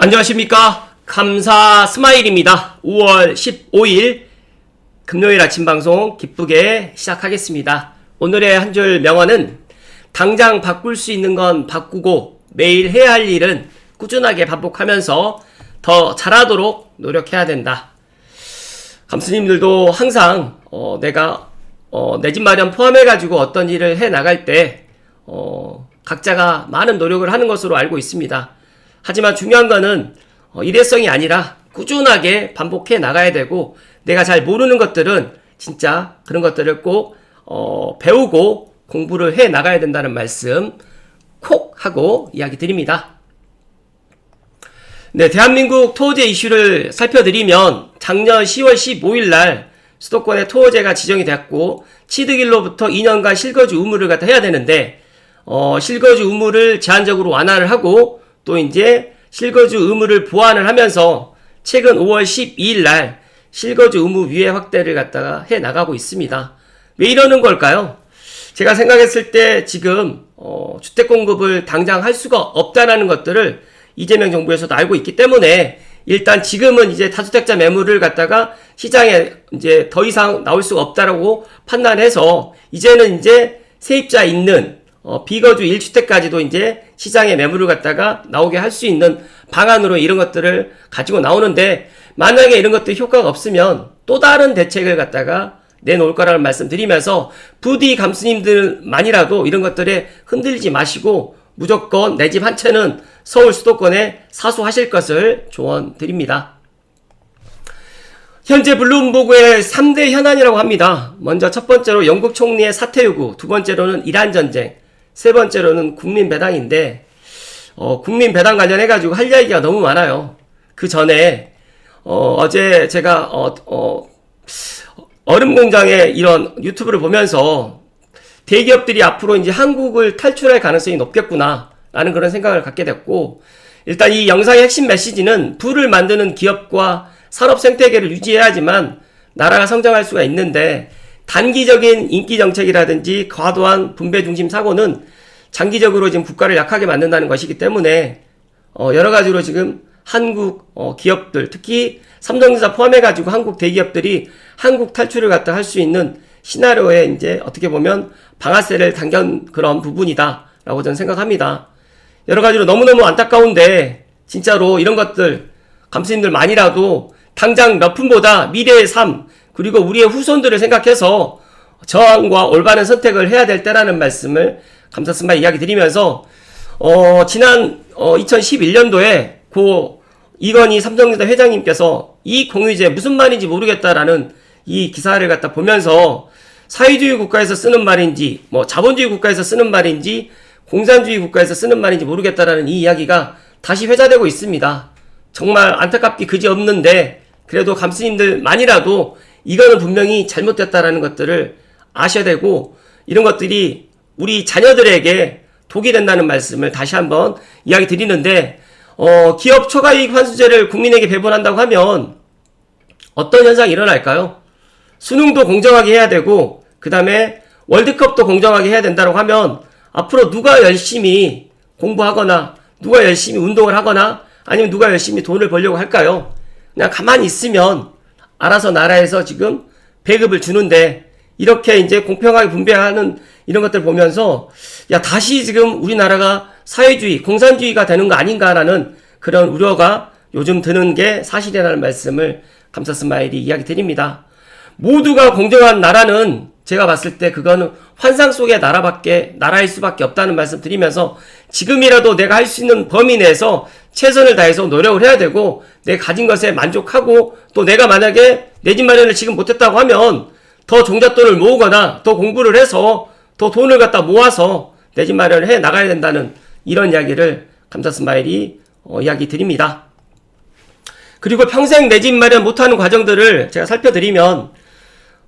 안녕하십니까. 감사 스마일입니다. 5월 15일 금요일 아침 방송 기쁘게 시작하겠습니다. 오늘의 한 줄 명언은 당장 바꿀 수 있는 건 바꾸고 매일 해야 할 일은 꾸준하게 반복하면서 더 잘하도록 노력해야 된다. 감스님들도 항상 내가 내 집 마련 포함해가지고 어떤 일을 해 나갈 때 각자가 많은 노력을 하는 것으로 알고 있습니다. 하지만 중요한 거는 일회성이 아니라 꾸준하게 반복해 나가야 되고, 내가 잘 모르는 것들은 진짜 그런 것들을 꼭 배우고 공부를 해 나가야 된다는 말씀 콕 하고 이야기 드립니다. 네, 대한민국 토호제 이슈를 살펴드리면 작년 10월 15일 날 수도권에 토호제가 지정이 되었고, 취득일로부터 2년간 실거주 의무를 갖다 해야 되는데 실거주 의무를 제한적으로 완화를 하고, 또 이제 실거주 의무를 보완을 하면서 최근 5월 12일 날 실거주 의무 위해 확대를 갖다가 해 나가고 있습니다. 왜 이러는 걸까요? 제가 생각했을 때 지금 주택 공급을 당장 할 수가 없다라는 것들을 이재명 정부에서도 알고 있기 때문에, 일단 지금은 이제 다주택자 매물을 갖다가 시장에 이제 더 이상 나올 수가 없다라고 판단해서 이제는 이제 세입자 있는 비거주 1주택까지도 이제 시장에 매물을 갖다가 나오게 할 수 있는 방안으로 이런 것들을 가지고 나오는데, 만약에 이런 것들이 효과가 없으면 또 다른 대책을 갖다가 내놓을 거라는 말씀 드리면서, 부디 감스님들만이라도 이런 것들에 흔들리지 마시고 무조건 내 집 한 채는 서울 수도권에 사수하실 것을 조언 드립니다. 현재 블룸버그의 3대 현안이라고 합니다. 먼저 첫 번째로 영국 총리의 사퇴 요구, 두 번째로는 이란 전쟁, 세 번째로는 국민 배당인데, 국민 배당 관련해가지고 할 이야기가 너무 많아요. 그 전에, 어제 제가, 얼음공장의 이런 유튜브를 보면서 대기업들이 앞으로 이제 한국을 탈출할 가능성이 높겠구나, 라는 그런 생각을 갖게 됐고, 일단 이 영상의 핵심 메시지는 부를 만드는 기업과 산업 생태계를 유지해야지만 나라가 성장할 수가 있는데, 단기적인 인기 정책이라든지 과도한 분배 중심 사고는 장기적으로 지금 국가를 약하게 만든다는 것이기 때문에 여러 가지로 지금 한국 기업들, 특히 삼성전자 포함해가지고 한국 대기업들이 한국 탈출을 갖다 할 수 있는 시나리오에 이제 어떻게 보면 방아쇠를 당긴 그런 부분이다라고 저는 생각합니다. 여러 가지로 너무너무 안타까운데, 진짜로 이런 것들 감스님들만이라도 당장 몇 푼보다 미래의 삶, 그리고 우리의 후손들을 생각해서 저항과 올바른 선택을 해야 될 때라는 말씀을 감사스마 이야기 드리면서, 지난 2011년도에 고 이건희 삼성전자 회장님께서 이 공유제 무슨 말인지 모르겠다라는 이 기사를 갖다 보면서, 사회주의 국가에서 쓰는 말인지 자본주의 국가에서 쓰는 말인지 공산주의 국가에서 쓰는 말인지 모르겠다라는 이 이야기가 다시 회자되고 있습니다. 정말 안타깝기 그지없는데, 그래도 감스님들만이라도 이거는 분명히 잘못됐다라는 것들을 아셔야 되고, 이런 것들이 우리 자녀들에게 독이 된다는 말씀을 다시 한번 이야기 드리는데, 기업 초과이익 환수제를 국민에게 배분한다고 하면 어떤 현상이 일어날까요? 수능도 공정하게 해야 되고, 그 다음에 월드컵도 공정하게 해야 된다고 하면 앞으로 누가 열심히 공부하거나 누가 열심히 운동을 하거나 아니면 누가 열심히 돈을 벌려고 할까요? 그냥 가만히 있으면 알아서 나라에서 지금 배급을 주는데, 이렇게 이제 공평하게 분배하는 이런 것들 보면서, 야, 다시 지금 우리나라가 사회주의, 공산주의가 되는 거 아닌가라는 그런 우려가 요즘 드는 게 사실이라는 말씀을 감사스마일이 이야기 드립니다. 모두가 공정한 나라는 제가 봤을 때 그거는 환상 속의 나라일 수밖에 없다는 말씀 드리면서, 지금이라도 내가 할 수 있는 범위 내에서 최선을 다해서 노력을 해야 되고, 내 가진 것에 만족하고, 또 내가 만약에 내 집 마련을 지금 못했다고 하면 더 종잣돈을 모으거나 더 공부를 해서 더 돈을 갖다 모아서 내 집 마련을 해 나가야 된다는 이런 이야기를 감사스마일이 이야기 드립니다. 그리고 평생 내 집 마련 못하는 과정들을 제가 살펴드리면,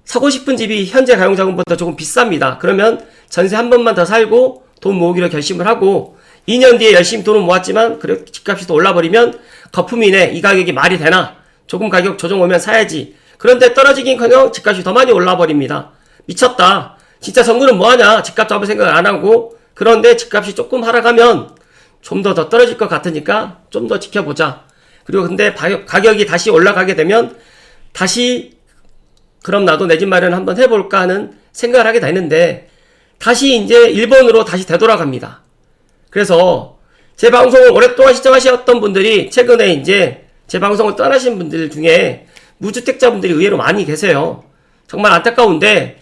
사고 싶은 집이 현재 가용자금보다 조금 비쌉니다. 그러면 전세 한 번만 더 살고 돈 모으기로 결심을 하고, 2년 뒤에 열심히 돈을 모았지만 그래 집값이 또 올라버리면 거품이네, 이 가격이 말이 되나, 조금 가격 조정 오면 사야지. 그런데 떨어지긴커녕 집값이 더 많이 올라버립니다. 미쳤다, 진짜 정부는 뭐하냐, 집값 잡을 생각을 안하고. 그런데 집값이 조금 하락하면 좀 더 떨어질 것 같으니까 좀 더 지켜보자. 그리고 근데 가격이 다시 올라가게 되면 다시 그럼 나도 내 집 마련 한번 해볼까 하는 생각을 하게 되는데 다시 이제 일본으로 다시 되돌아갑니다. 그래서 제 방송을 오랫동안 시청하셨던 분들이 최근에 이제 제 방송을 떠나신 분들 중에 무주택자분들이 의외로 많이 계세요. 정말 안타까운데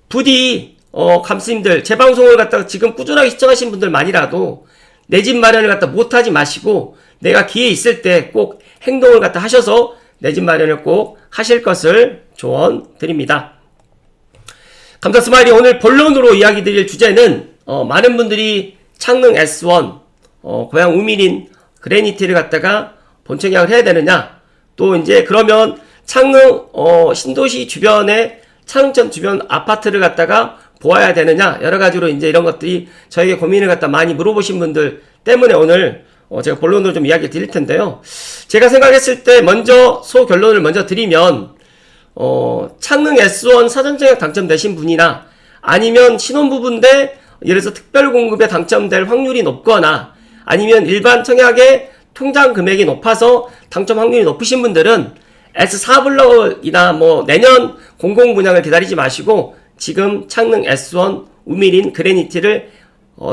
부디 감스님들 제 방송을 갖다가 지금 꾸준하게 시청하신 분들만이라도 내 집 마련을 갖다 못하지 마시고 내가 기회 있을 때 꼭 행동을 갖다 하셔서 내 집 마련을 꼭 하실 것을 조언드립니다. 감사 스마일이 오늘 본론으로 이야기 드릴 주제는 많은 분들이 창릉 S1 고향 우밀인 그레니티를 갖다가 본청약을 해야 되느냐, 또 이제 그러면 창릉 신도시 주변에 창릉천 주변 아파트를 갖다가 보아야 되느냐, 여러 가지로 이제 이런 것들이 저에게 고민을 갖다 많이 물어보신 분들 때문에 오늘 제가 본론으로 좀 이야기 드릴 텐데요. 제가 생각했을 때 먼저 소결론을 먼저 드리면 창릉 S1 사전청약 당첨되신 분이나 아니면 신혼부부인데 예를 들어서 특별공급에 당첨될 확률이 높거나 아니면 일반 청약의 통장 금액이 높아서 당첨 확률이 높으신 분들은 S4블럭이나 뭐 내년 공공분양을 기다리지 마시고 지금 창릉 S1 우밀인 그레니티를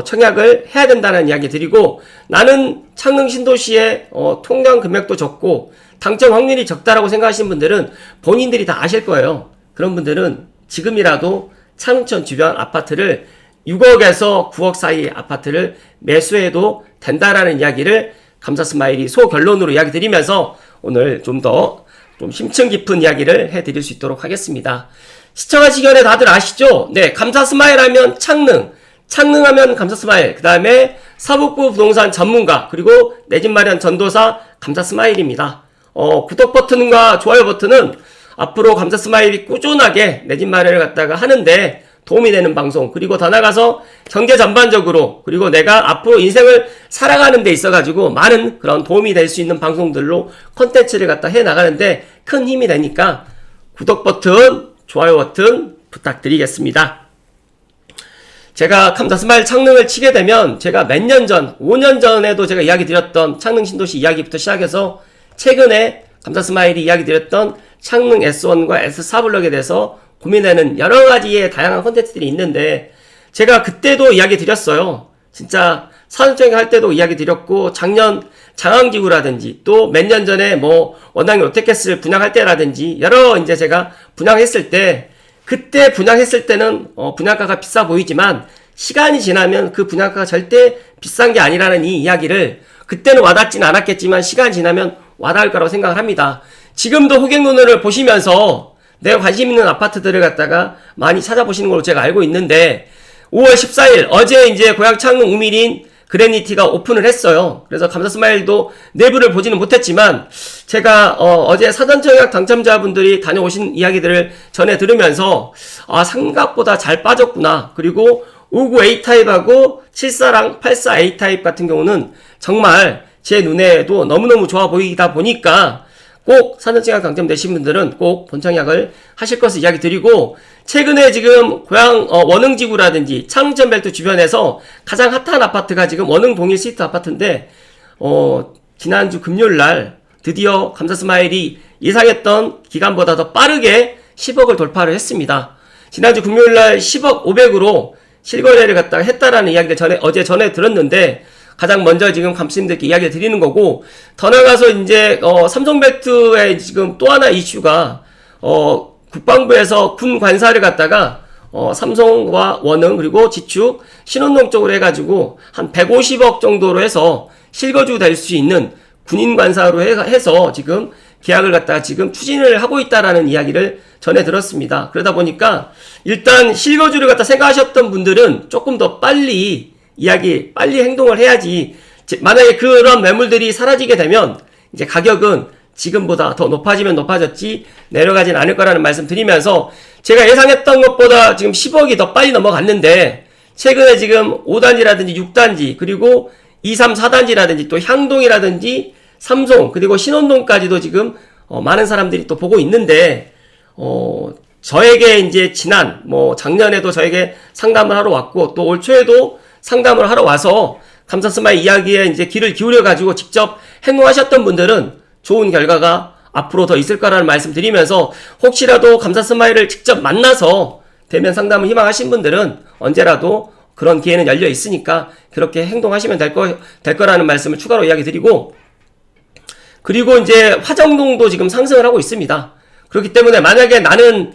청약을 해야 된다는 이야기 드리고, 나는 창릉 신도시의 통장 금액도 적고 당첨 확률이 적다라고 생각하시는 분들은 본인들이 다 아실 거예요. 그런 분들은 지금이라도 창릉천 주변 아파트를 6억에서 9억 사이 아파트를 매수해도 된다라는 이야기를 감사 스마일이 소결론으로 이야기 드리면서 오늘 좀 더 심층 깊은 이야기를 해드릴 수 있도록 하겠습니다. 시청하시기 전에 다들 아시죠? 네, 감사 스마일 하면 창릉 하면 감사 스마일, 그 다음에 사북부 부동산 전문가, 그리고 내 집 마련 전도사 감사 스마일입니다. 구독 버튼과 좋아요 버튼은 앞으로 감사 스마일이 꾸준하게 내 집 마련을 갖다가 하는데 도움이 되는 방송, 그리고 더 나아가서 경제 전반적으로, 그리고 내가 앞으로 인생을 살아가는 데 있어가지고 많은 그런 도움이 될 수 있는 방송들로 콘텐츠를 갖다 해 나가는데 큰 힘이 되니까 구독 버튼, 좋아요 버튼 부탁드리겠습니다. 제가 감사 스마일 창릉을 치게 되면 제가 몇 년 전, 5년 전에도 제가 이야기 드렸던 창릉 신도시 이야기부터 시작해서 최근에 감사 스마일이 이야기 드렸던 창릉 S1과 S4블럭에 대해서 고민하는 여러 가지의 다양한 콘텐츠들이 있는데 제가 그때도 이야기 드렸어요. 진짜 사전청약 할 때도 이야기 드렸고, 작년 장항지구라든지 또 몇 년 전에 뭐 원당이 롯데캐슬 분양할 때라든지 여러 이제 제가 분양했을 때, 그때 분양했을 때는 분양가가 비싸 보이지만 시간이 지나면 그 분양가가 절대 비싼 게 아니라는 이 이야기를 그때는 와닿지는 않았겠지만 시간이 지나면 와닿을 거라고 생각을 합니다. 지금도 호갱론을 보시면서 내가 관심 있는 아파트들을 갖다가 많이 찾아보시는 걸로 제가 알고 있는데 5월 14일 어제 이제 고향 창릉 우밀인 그레니티가 오픈을 했어요. 그래서 감사 스마일도 내부를 보지는 못했지만 제가 어제 사전청약 당첨자분들이 다녀오신 이야기들을 전해 들으면서 생각보다 잘 빠졌구나. 그리고 59 A타입하고 74랑 84 A타입 같은 경우는 정말 제 눈에도 너무너무 좋아 보이다 보니까 꼭 사전청약 당첨되신 분들은 꼭 본청약을 하실 것을 이야기 드리고, 최근에 지금 고향 원흥지구라든지 창릉천벨트 주변에서 가장 핫한 아파트가 지금 원흥 동일 시트 아파트인데 지난주 금요일날 드디어 감사 스마일이 예상했던 기간보다 더 빠르게 10억을 돌파를 했습니다. 지난주 금요일날 10억 500으로 실거래를 갖다가 했다라는 이야기를 어제 전에 들었는데, 가장 먼저 지금 감스님들께 이야기를 드리는 거고, 더 나가서 이제 삼성벨트의 지금 또 하나 이슈가 국방부에서 군 관사를 갖다가 삼성과 원흥 그리고 지축 신혼동 쪽으로 해가지고 한 150억 정도로 해서 실거주 될 수 있는 군인 관사로 해서 지금 계약을 갖다가 지금 추진을 하고 있다라는 이야기를 전해 들었습니다. 그러다 보니까 일단 실거주를 갖다 생각하셨던 분들은 조금 더 빨리 행동을 해야지. 만약에 그런 매물들이 사라지게 되면 이제 가격은 지금보다 더 높아지면 높아졌지 내려가진 않을 거라는 말씀 드리면서, 제가 예상했던 것보다 지금 10억이 더 빨리 넘어갔는데 최근에 지금 5단지라든지 6단지 그리고 2, 3, 4단지라든지 또 향동이라든지 삼성 그리고 신혼동까지도 지금 많은 사람들이 또 보고 있는데 저에게 이제 작년에도 저에게 상담을 하러 왔고 또 올 초에도 상담을 하러 와서 감사 스마일 이야기에 이제 귀를 기울여 가지고 직접 행동하셨던 분들은 좋은 결과가 앞으로 더 있을 거라는 말씀 드리면서 혹시라도 감사스마일을 직접 만나서 대면 상담을 희망하신 분들은 언제라도 그런 기회는 열려 있으니까 그렇게 행동하시면 될 거라는 말씀을 추가로 이야기 드리고, 그리고 이제 화정동도 지금 상승을 하고 있습니다. 그렇기 때문에 만약에 나는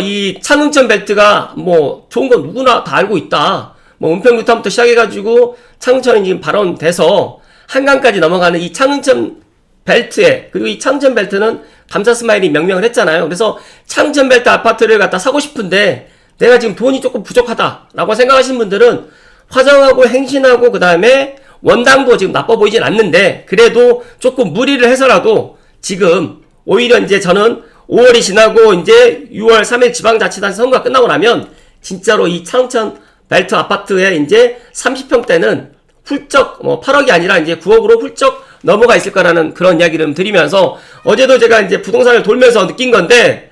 이 창릉천 벨트가 뭐 좋은 건 누구나 다 알고 있다. 뭐 은평부터부터 시작해가지고 창릉천이 지금 발원돼서 한강까지 넘어가는 이 창릉천 벨트에, 그리고 이 창릉천 벨트는 감사스마일이 명명을 했잖아요. 그래서 창릉천 벨트 아파트를 갖다 사고 싶은데 내가 지금 돈이 조금 부족하다라고 생각하시는 분들은 화정하고 행신하고 그 다음에 원당도 지금 나빠 보이진 않는데 그래도 조금 무리를 해서라도 지금 오히려 이제 저는 5월이 지나고 이제 6월 3일 지방자치단체 선거가 끝나고 나면 진짜로 이 창릉천 벨트 아파트에 이제 30평대는 훌쩍 8억이 아니라 이제 9억으로 훌쩍 넘어가 있을 거라는 그런 이야기를 드리면서, 어제도 제가 이제 부동산을 돌면서 느낀 건데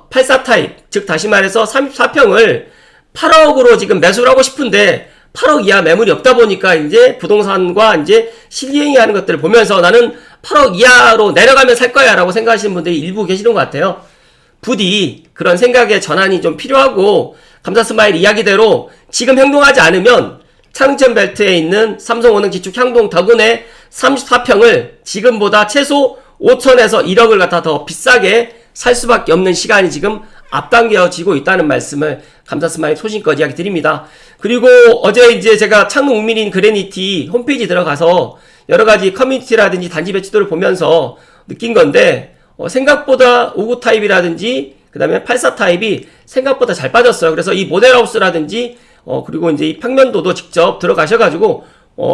84 타입, 즉 다시 말해서 34평을 8억으로 지금 매수를 하고 싶은데 8억 이하 매물이 없다 보니까 이제 부동산과 이제 실리행위 하는 것들을 보면서 나는 8억 이하로 내려가면 살 거야 라고 생각하시는 분들이 일부 계시는 것 같아요. 부디 그런 생각의 전환이 좀 필요하고, 감사스마일 이야기대로 지금 행동하지 않으면 창릉천 벨트에 있는 삼성원흥 지축 향동 더군의 34평을 지금보다 최소 5천에서 1억을 갖다 더 비싸게 살 수밖에 없는 시간이 지금 앞당겨지고 있다는 말씀을 감사스마일 소신껏 이야기 드립니다. 그리고 어제 이제 제가 창릉 웅민인 그레니티 홈페이지 들어가서 여러가지 커뮤니티라든지 단지 배치도를 보면서 느낀 건데 생각보다 59 타입이라든지 그 다음에 84 타입이 생각보다 잘 빠졌어요. 그래서 이 모델하우스라든지 그리고 이제 이 평면도도 직접 들어가셔가지고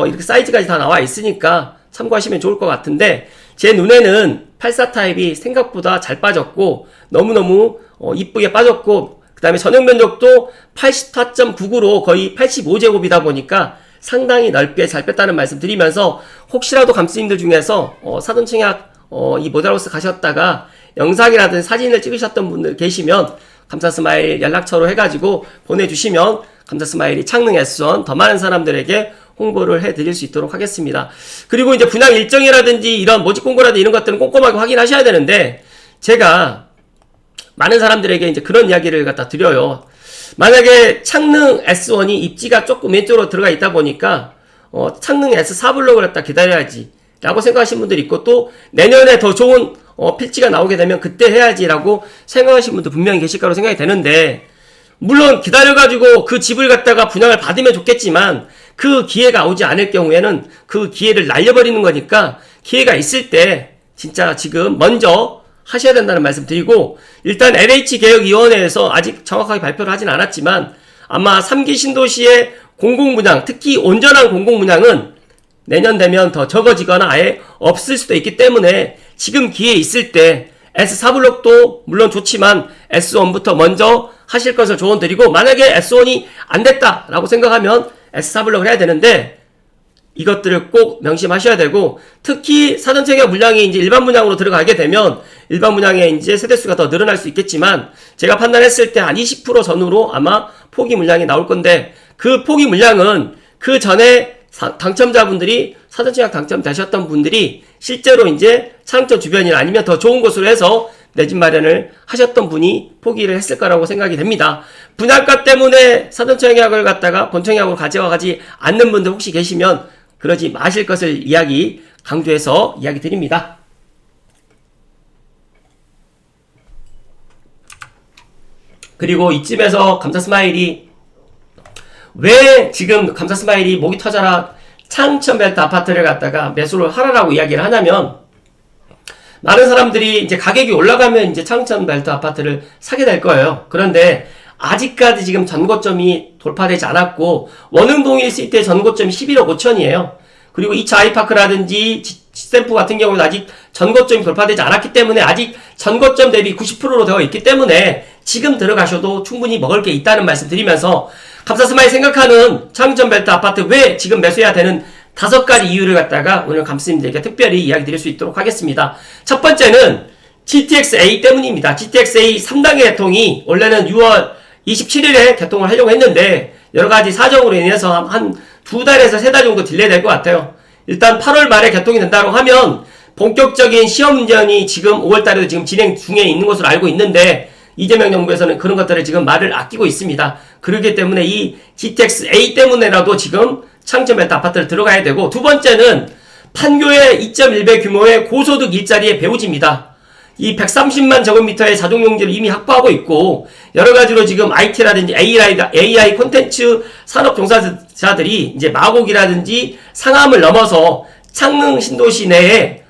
이렇게 사이즈까지 다 나와 있으니까 참고하시면 좋을 것 같은데, 제 눈에는 84 타입이 생각보다 잘 빠졌고 너무너무 이쁘게 빠졌고, 그 다음에 전용 면적도 84.99로 거의 85제곱이다 보니까 상당히 넓게 잘 뺐다는 말씀 드리면서, 혹시라도 감스님들 중에서 사돈청약 이 모델하우스 가셨다가 영상이라든지 사진을 찍으셨던 분들 계시면 감사스마일 연락처로 해가지고 보내주시면 감사스마일이 창릉 S1 더 많은 사람들에게 홍보를 해드릴 수 있도록 하겠습니다. 그리고 이제 분양 일정이라든지 이런 모집 공고라든지 이런 것들은 꼼꼼하게 확인하셔야 되는데, 제가 많은 사람들에게 이제 그런 이야기를 갖다 드려요. 만약에 창릉 S1이 입지가 조금 왼쪽으로 들어가 있다 보니까 창릉 S4 블록을 갖다 기다려야지 라고 생각하시는 분들이 있고, 또 내년에 더 좋은 필지가 나오게 되면 그때 해야지 라고 생각하시는 분도 분명히 계실 거라고 생각이 되는데, 물론 기다려가지고 그 집을 갖다가 분양을 받으면 좋겠지만 그 기회가 오지 않을 경우에는 그 기회를 날려버리는 거니까 기회가 있을 때 진짜 지금 먼저 하셔야 된다는 말씀 드리고, 일단 LH개혁위원회에서 아직 정확하게 발표를 하진 않았지만 아마 3기 신도시의 공공분양, 특히 온전한 공공분양은 내년 되면 더 적어지거나 아예 없을 수도 있기 때문에 지금 기회 있을 때 S4블록도 물론 좋지만 S1부터 먼저 하실 것을 조언드리고, 만약에 S1이 안 됐다라고 생각하면 S4블록을 해야 되는데 이것들을 꼭 명심하셔야 되고, 특히 사전청약 물량이 이제 일반 분양으로 들어가게 되면 일반 분양의 이제 세대수가 더 늘어날 수 있겠지만, 제가 판단했을 때 한 20% 전후로 아마 포기 물량이 나올 건데, 그 포기 물량은 그 전에 당첨자분들이 사전청약 당첨되셨던 분들이 실제로 이제 창릉천 주변이나 아니면 더 좋은 곳으로 해서 내 집 마련을 하셨던 분이 포기를 했을 거라고 생각이 됩니다. 분양가 때문에 사전청약을 갖다가 본청약으로 가져가지 않는 분들 혹시 계시면 그러지 마실 것을 강조해서 이야기 드립니다. 그리고 이쯤에서 감사스마일이 왜 지금 감사스마일이 목이 터져라 창릉천 벨트 아파트를 갖다가 매수를 하라라고 이야기를 하냐면, 많은 사람들이 이제 가격이 올라가면 이제 창릉천 벨트 아파트를 사게 될 거예요. 그런데 아직까지 지금 전고점이 돌파되지 않았고, 원흥동에 있을 때 전고점이 11억 5천이에요. 그리고 2차 아이파크라든지 지샘프 같은 경우는 아직 전고점이 돌파되지 않았기 때문에 아직 전고점 대비 90%로 되어 있기 때문에 지금 들어가셔도 충분히 먹을 게 있다는 말씀 드리면서, 감사스마일 생각하는 창릉천 벨트 아파트 왜 지금 매수해야 되는 5가지 이유를 갖다가 오늘 감스님들에게 특별히 이야기 드릴 수 있도록 하겠습니다. 첫 번째는 GTX-A 때문입니다. GTX-A 3단계 개통이 원래는 6월 27일에 개통을 하려고 했는데 여러가지 사정으로 인해서 한 2달에서 3달 정도 딜레이 될 것 같아요. 일단 8월 말에 개통이 된다고 하면 본격적인 시험전이 지금 5월달에도 지금 진행 중에 있는 것으로 알고 있는데 이재명 정부에서는 그런 것들을 지금 말을 아끼고 있습니다. 그렇기 때문에 이 GTX A 때문에라도 지금 창천벨트 아파트를 들어가야 되고, 두 번째는 판교의 2.1배 규모의 고소득 일자리의 배우지입니다. 이 130만 제곱미터의 자동용지를 이미 확보하고 있고, 여러 가지로 지금 IT라든지 AI 콘텐츠 산업 종사자들이 이제 마곡이라든지 상암을 넘어서 창릉 신도시 내에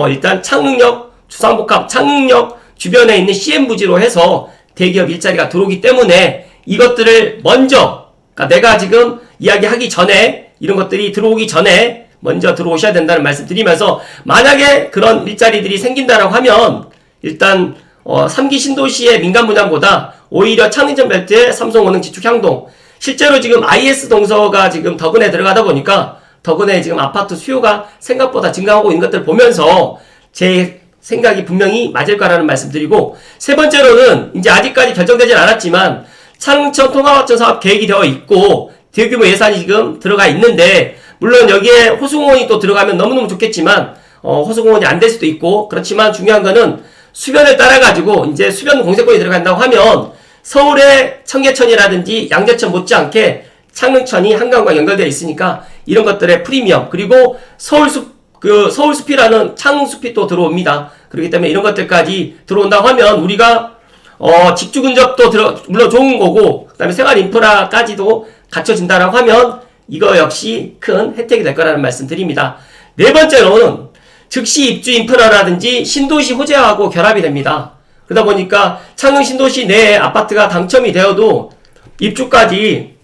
일단 창릉역, 주상복합 창릉역 주변에 있는 CM부지로 해서 대기업 일자리가 들어오기 때문에 이것들을 먼저, 그러니까 내가 지금 이야기하기 전에 이런 것들이 들어오기 전에 먼저 들어오셔야 된다는 말씀 드리면서, 만약에 그런 일자리들이 생긴다라고 하면 일단 3기 신도시의 민간 분양보다 오히려 창릉전벨트의 삼성원흥 지축향동, 실제로 지금 IS 동서가 지금 덕은에 들어가다 보니까 덕은에 지금 아파트 수요가 생각보다 증가하고 있는 것들 보면서 제 생각이 분명히 맞을 거라는 말씀 드리고, 세 번째로는 이제 아직까지 결정되진 않았지만 창천 통합화천 사업 계획이 되어 있고 대규모 예산이 지금 들어가 있는데, 물론 여기에 호수공원이 또 들어가면 너무너무 좋겠지만 호수공원이 안 될 수도 있고, 그렇지만 중요한 거는 수변을 따라가지고 이제 수변 공세권이 들어간다고 하면 서울의 청계천이라든지 양재천 못지않게 창릉천이 한강과 연결되어 있으니까 이런 것들의 프리미엄, 그리고 서울숲이라는 창릉숲이 또 들어옵니다. 그렇기 때문에 이런 것들까지 들어온다고 하면 우리가 직주 근접도 물론 좋은 거고, 그 다음에 생활 인프라까지도 갖춰진다라고 하면 이거 역시 큰 혜택이 될 거라는 말씀 드립니다. 네 번째로는 즉시 입주 인프라라든지 신도시 호재하고 결합이 됩니다. 그러다 보니까 창릉 신도시 내에 아파트가 당첨이 되어도 입주까지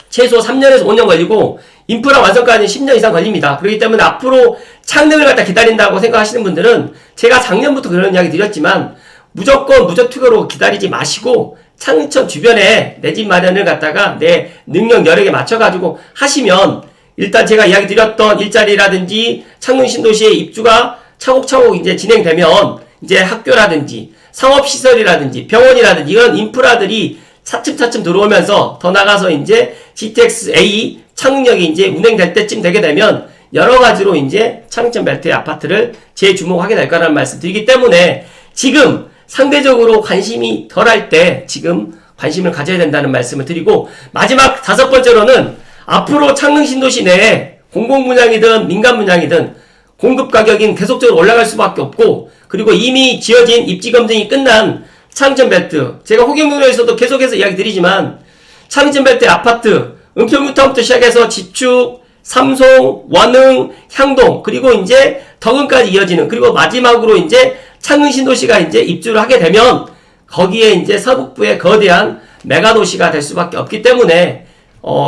최소 3년에서 5년 걸리고 인프라 완성까지는 10년 이상 걸립니다. 그렇기 때문에 앞으로 창릉을 갖다 기다린다고 생각하시는 분들은, 제가 작년부터 그런 이야기 드렸지만 무조건 무저투기로 기다리지 마시고 창릉천 주변에 내 집 마련을 갖다가 내 능력 여력에 맞춰가지고 하시면, 일단 제가 이야기 드렸던 일자리라든지 창릉 신도시의 입주가 차곡차곡 이제 진행되면 이제 학교라든지 상업시설이라든지 병원이라든지 이런 인프라들이 차츰차츰 들어오면서, 더 나가서 이제 GTX A 창릉역이 이제 운행될 때쯤 되게 되면 여러 가지로 이제 창릉천 벨트의 아파트를 재주목하게 될 거라는 말씀 드리기 때문에, 지금 상대적으로 관심이 덜할 때 지금 관심을 가져야 된다는 말씀을 드리고, 마지막 다섯 번째로는 앞으로 창릉 신도시 내에 공공분양이든 민간분양이든 공급 가격이 계속적으로 올라갈 수밖에 없고, 그리고 이미 지어진 입지검증이 끝난 창릉천벨트, 제가 호경동로에서도 계속해서 이야기 드리지만 창릉천벨트 아파트 은평뉴타운부터 시작해서 지축, 삼송, 원흥, 향동, 그리고 이제 덕은까지 이어지는, 그리고 마지막으로 이제 창릉 신도시가 이제 입주를 하게 되면 거기에 이제 서북부의 거대한 메가도시가 될 수밖에 없기 때문에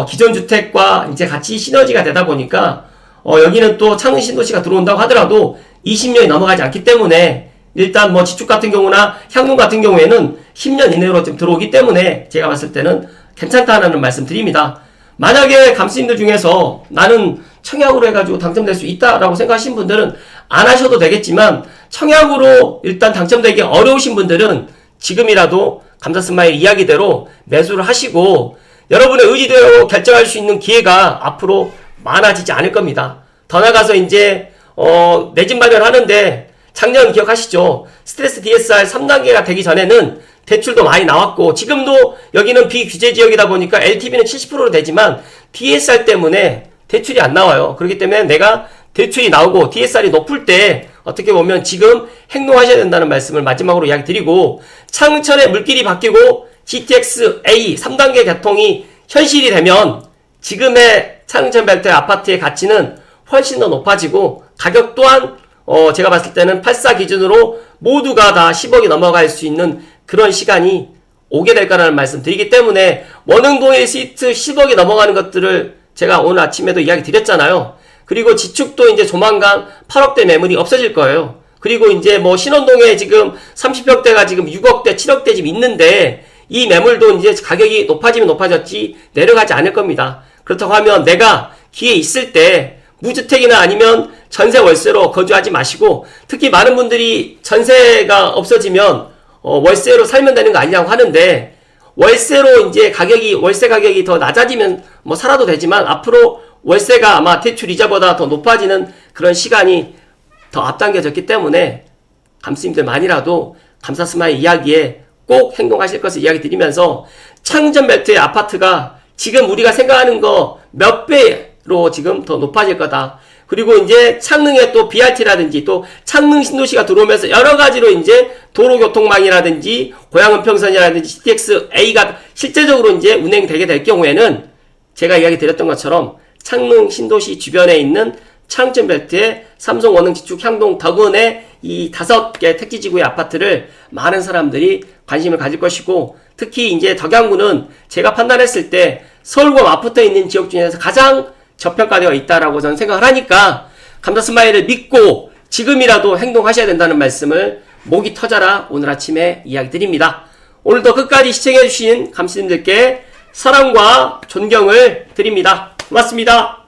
기존 주택과 이제 같이 시너지가 되다 보니까 여기는 또 창릉 신도시가 들어온다고 하더라도 20년이 넘어가지 않기 때문에, 일단 뭐 지축 같은 경우나 향동 같은 경우에는 10년 이내로 좀 들어오기 때문에 제가 봤을 때는 괜찮다는 말씀 드립니다. 만약에 감스님들 중에서 나는 청약으로 해가지고 당첨될 수 있다라고 생각하시는 분들은 안 하셔도 되겠지만, 청약으로 일단 당첨되기 어려우신 분들은 지금이라도 감사스마일 이야기대로 매수를 하시고 여러분의 의지대로 결정할 수 있는 기회가 앞으로 많아지지 않을 겁니다. 더 나가서 이제 내 집 마련하는데 작년 기억하시죠? 스트레스 DSR 3단계가 되기 전에는 대출도 많이 나왔고, 지금도 여기는 비규제 지역이다 보니까 LTV는 70%로 되지만 DSR 때문에 대출이 안 나와요. 그렇기 때문에 내가 대출이 나오고 DSR이 높을 때 어떻게 보면 지금 행동하셔야 된다는 말씀을 마지막으로 이야기 드리고, 창천의 물길이 바뀌고 GTX A 3단계 개통이 현실이 되면 지금의 창천벨트의 아파트의 가치는 훨씬 더 높아지고, 가격 또한 제가 봤을 때는 84 기준으로 모두가 다 10억이 넘어갈 수 있는 그런 시간이 오게 될 거라는 말씀 드리기 때문에, 원흥동의 시트 10억이 넘어가는 것들을 제가 오늘 아침에도 이야기 드렸잖아요. 그리고 지축도 이제 조만간 8억대 매물이 없어질 거예요. 그리고 이제 뭐 신원동에 지금 30평대가 지금 6억대, 7억대 지금 있는데 이 매물도 이제 가격이 높아지면 높아졌지 내려가지 않을 겁니다. 그렇다고 하면 내가 기회 있을 때 무주택이나 아니면 전세 월세로 거주하지 마시고, 특히 많은 분들이 전세가 없어지면 월세로 살면 되는 거 아니냐고 하는데, 월세로 이제 월세 가격이 더 낮아지면 뭐 살아도 되지만 앞으로 월세가 아마 대출 이자보다 더 높아지는 그런 시간이 더 앞당겨졌기 때문에 감스님들만이라도 감사스마일 이야기에 꼭 행동하실 것을 이야기 드리면서 창전벨트의 아파트가 지금 우리가 생각하는 거 몇 배로 지금 더 높아질 거다. 그리고 이제 창릉에 또 BRT라든지 또 창릉 신도시가 들어오면서 여러 가지로 이제 도로교통망이라든지 고양은평선이라든지 CTX-A가 실제적으로 이제 운행되게 될 경우에는 제가 이야기 드렸던 것처럼 창릉 신도시 주변에 있는 창전벨트의 삼성, 원흥, 지축, 향동, 덕은의 이 5개 택지지구의 아파트를 많은 사람들이 관심을 가질 것이고, 특히 이제 덕양구는 제가 판단했을 때 서울과 맞붙어 있는 지역 중에서 가장 저평가되어 있다라고 저는 생각을 하니까 감사스마일을 믿고 지금이라도 행동하셔야 된다는 말씀을 목이 터져라 오늘 아침에 이야기 드립니다. 오늘도 끝까지 시청해주신 감시님들께 사랑과 존경을 드립니다. 고맙습니다.